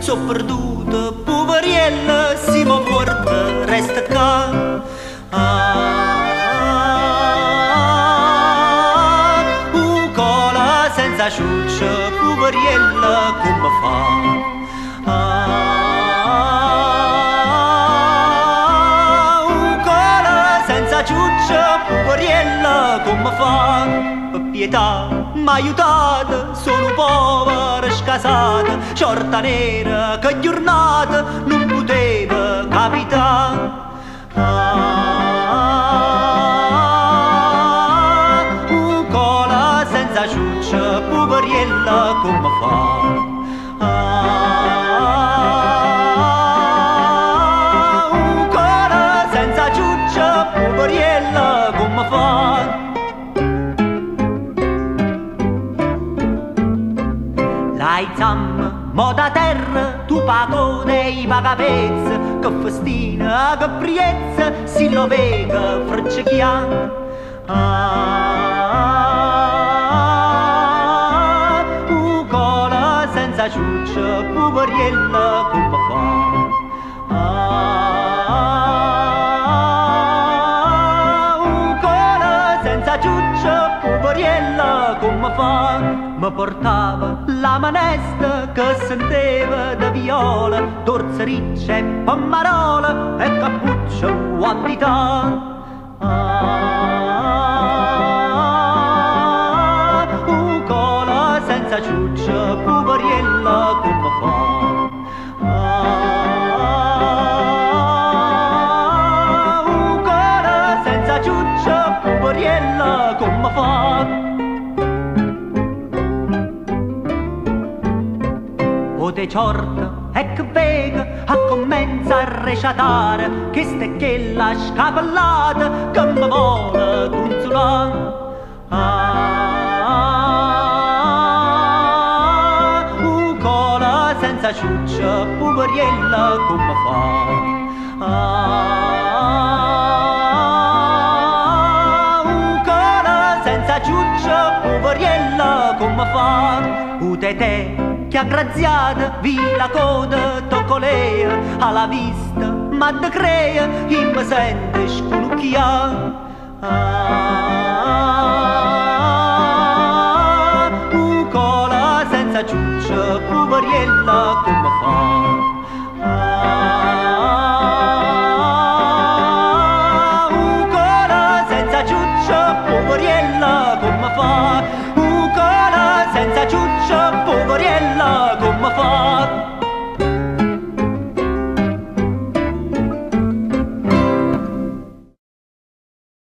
so perduta, poveriella, si mi porta, resta qua. Cola senza ciuccia, poveriella, come fa? Cola senza ciuccia, poveriella, come fa? Per pietà, m'aiutate, sono povera, scasata, sciorta nera, che giornata non poteva capitare. Cola senza ciuccia, poveriella, come fa? Cola senza ciuccia, poveriella, come fa? Lai zam, moda terra, tu pago dei pagapezzi, che festina, che priezza, si lo vega, fraccichian. Cola senza ciuccia, poveriella, come fa? Cola senza ciuccia, poveriella, come fa? Mi portava la manesta che sentiva da viola, dorsa riccia e pommarola e cappuccio quantità. Cola senza ciuccia, poveriella, come fa? Cola senza ciuccia, poveriella, come fa? Te ciorta e che vega a commenza a recitare che ste che la scappellata che mi vuole consolare. Cola senza ciuccia, poveriella, come fa? Cola senza ciuccia, poveriella, come fa? Te che aggraziata, vi la coda, tocco lei alla vista, ma de crea, e mi sente scunucchiare.